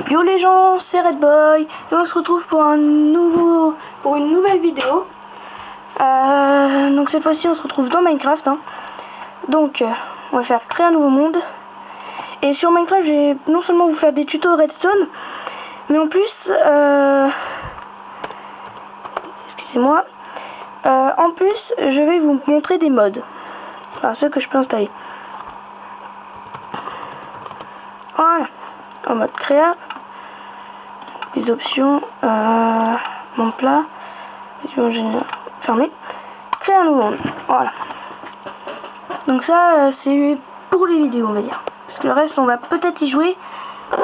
Yo les gens, c'est Redboy et on se retrouve pour une nouvelle vidéo. Donc cette fois-ci on se retrouve dans Minecraft. Donc on va faire créer un nouveau monde. Et sur Minecraft, je vais non seulement vous faire des tutos redstone, mais en plus, excusez-moi, en plus je vais vous montrer des mods, enfin ceux que je peux installer. Voilà, en mode créa, les options, mon plat, fermé, créer un nouveau monde. Voilà. Donc ça, c'est pour les vidéos, on va dire. Parce que le reste, on va peut-être y jouer,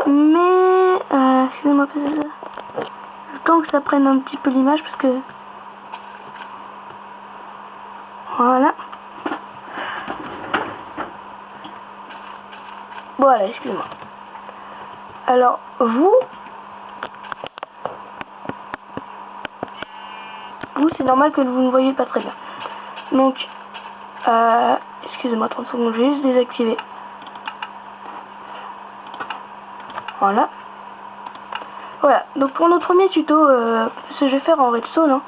mais excusez-moi, le temps que ça prenne un petit peu l'image, parce que voilà. Voilà, excusez-moi. Alors, vous c'est normal que vous ne voyez pas très bien. Donc, excusez-moi 30 secondes, je vais juste désactiver. Voilà. Voilà, donc pour notre premier tuto, ce que je vais faire en redstone,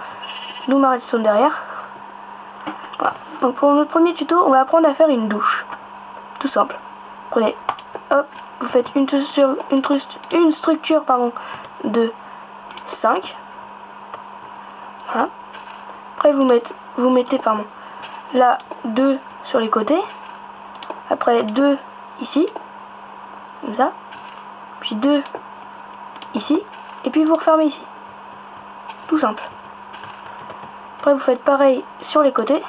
d'où ma redstone derrière. Voilà. Donc pour notre premier tuto, on va apprendre à faire une douche. Tout simple. Prenez, hop, vous faites une structure pardon, de 5. Voilà. Après vous mettez pardon, là 2 sur les côtés. Après 2 ici. Comme ça. Puis 2 ici. Et puis vous refermez ici. Tout simple. Après vous faites pareil sur les côtés.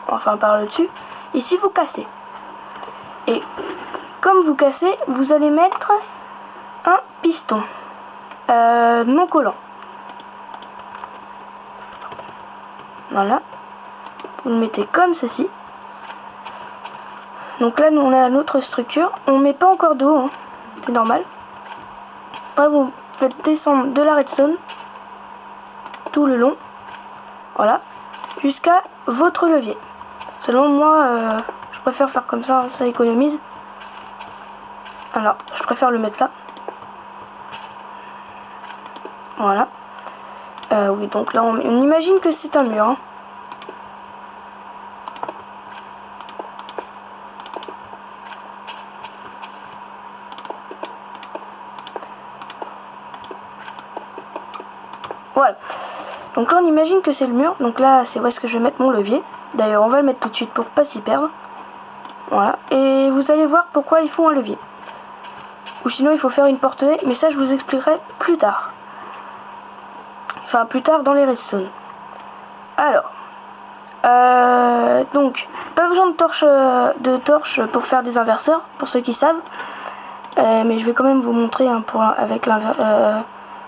Enfin par le dessus. Ici vous cassez. Et comme vous cassez, vous allez mettre un piston non collant. Voilà. Vous le mettez comme ceci. Donc là, nous on a notre structure. On met pas encore de haut, c'est normal. Après, vous faites descendre de la redstone tout le long. Voilà. Jusqu'à votre levier. Selon moi, je préfère faire comme ça, ça économise. Alors, je préfère le mettre là. Voilà. Oui, donc là, on imagine que c'est un mur. Voilà. Donc là, on imagine que c'est le mur. Donc là, c'est où est-ce que je vais mettre mon levier. D'ailleurs, on va le mettre tout de suite pour pas s'y perdre. Voilà. Et vous allez voir pourquoi il faut un levier. Ou sinon, il faut faire une porte-haie. Mais ça, je vous expliquerai plus tard. Enfin, plus tard dans les redstone. Alors. Donc, pas besoin de torche pour faire des inverseurs, pour ceux qui savent. Mais je vais quand même vous montrer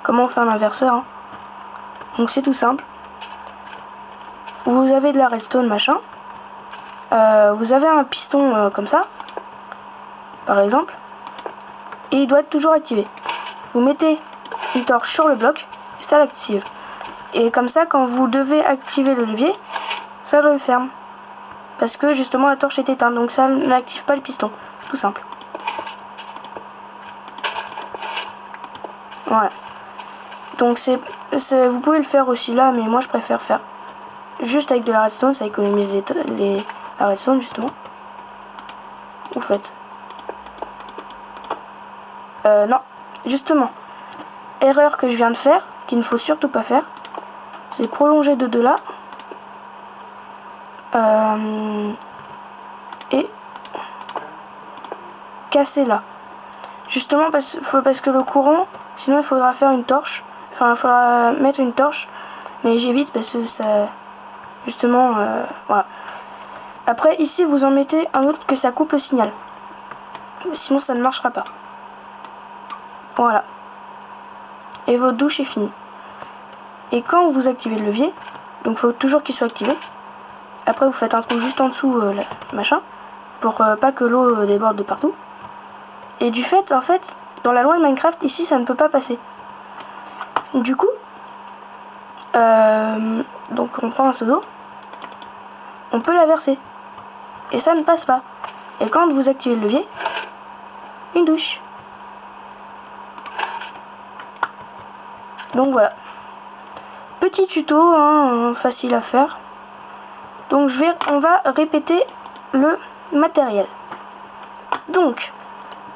comment on fait un inverseur. Donc c'est tout simple. Vous avez de la redstone machin. Vous avez un piston comme ça, par exemple. Et il doit être toujours activé. Vous mettez une torche sur le bloc, ça l'active. Et comme ça, quand vous devez activer le levier, ça le ferme. Parce que justement la torche est éteinte, donc ça n'active pas le piston. C'est tout simple. Voilà. Donc vous pouvez le faire aussi là, mais moi je préfère faire juste avec de la redstone, ça économise la redstone justement. Vous faites. Non, justement. Erreur que je viens de faire, qu'il ne faut surtout pas faire, c'est prolonger de là. Et casser là. Justement parce que le courant, sinon il faudra faire une torche. Enfin, il faudra mettre une torche. Mais j'évite parce que ça... Justement, voilà. Après, ici, vous en mettez un autre que ça coupe le signal. Sinon, ça ne marchera pas. Voilà. Et votre douche est finie. Et quand vous activez le levier, donc il faut toujours qu'il soit activé. Après, vous faites un trou juste en dessous, machin, pour pas que l'eau déborde de partout. Et du fait, en fait, dans la loi de Minecraft, ici, ça ne peut pas passer. Du coup, donc on prend un seau d'eau, on peut la verser. Et ça ne passe pas. Et quand vous activez le levier, une douche. Donc voilà. Petit tuto, hein, facile à faire. Donc on va répéter le matériel. Donc,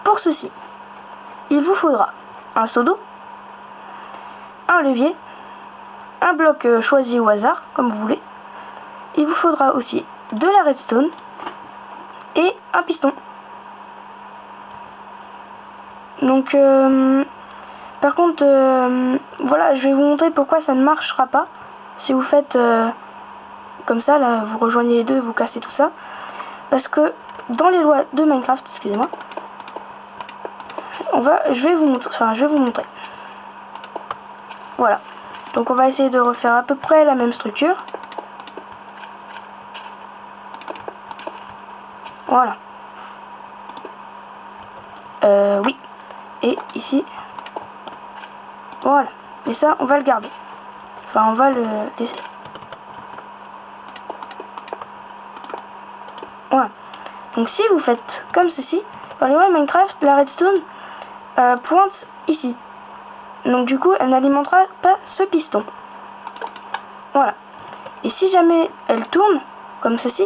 pour ceci, il vous faudra un seau d'eau, un levier, un bloc choisi au hasard, comme vous voulez. Il vous faudra aussi de la redstone et un piston. Donc, par contre, voilà, je vais vous montrer pourquoi ça ne marchera pas. Si vous faites comme ça, là, vous rejoignez les deux, vous cassez tout ça. Parce que dans les lois de Minecraft, excusez-moi, je vais vous montrer. Voilà. Donc on va essayer de refaire à peu près la même structure. Voilà. Oui. Et ici. Voilà. Et ça, on va le garder. Enfin, on va le laisser. Voilà. Donc si vous faites comme ceci, dans les lois de Minecraft, la redstone pointe ici. Donc du coup, elle n'alimentera pas ce piston. Voilà. Et si jamais elle tourne, comme ceci,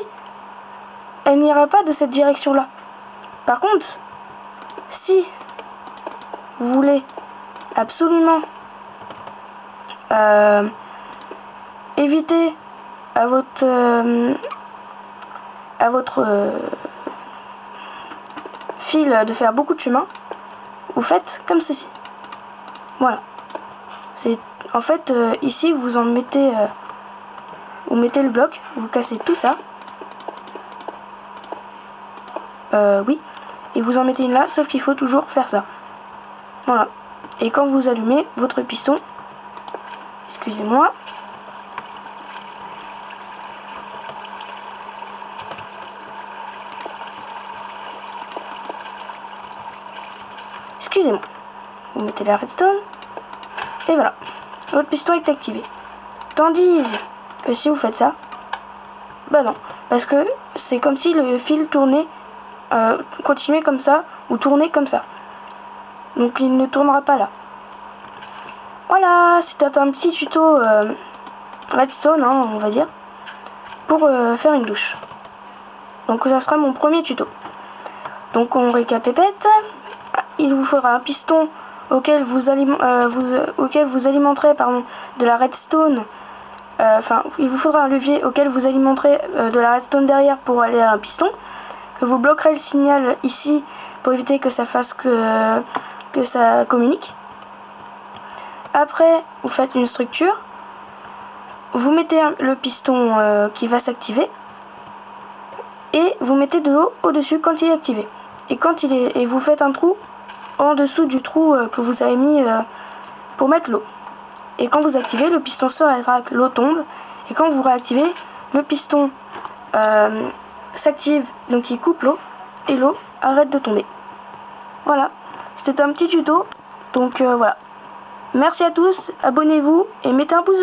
elle n'ira pas de cette direction-là. Par contre, si vous voulez absolument éviter à votre fil de faire beaucoup de chemin, vous faites comme ceci. Voilà. C'est en fait ici vous en mettez vous mettez le bloc, vous cassez tout ça. Oui. Et vous en mettez une là, sauf qu'il faut toujours faire ça. Voilà. Et quand vous allumez votre piston, excusez-moi. Excusez-moi. Vous mettez la redstone. Et voilà. Votre piston est activé. Tandis que si vous faites ça, bah non. Parce que c'est comme si le fil tournait, continuait comme ça, ou tournait comme ça. Donc il ne tournera pas là. Voilà, c'était un petit tuto redstone, hein, on va dire, pour faire une douche. Donc ça sera mon premier tuto. Donc on récapépète. Il vous faudra un piston auquel vous alimenterez de la redstone. Enfin, il vous faudra un levier auquel vous alimenterez de la redstone derrière pour aller à un piston. Que vous bloquerez le signal ici pour éviter que ça fasse que ça communique. Après, vous faites une structure. Vous mettez le piston qui va s'activer. Et vous mettez de l'eau au-dessus quand il est activé. Et vous faites un trou en dessous du trou que vous avez mis pour mettre l'eau. Et quand vous activez, le piston s'arrêtera, l'eau tombe. Et quand vous réactivez, le piston s'active, donc il coupe l'eau. Et l'eau arrête de tomber. Voilà. C'était un petit tuto. Donc voilà. Merci à tous, abonnez-vous et mettez un pouce.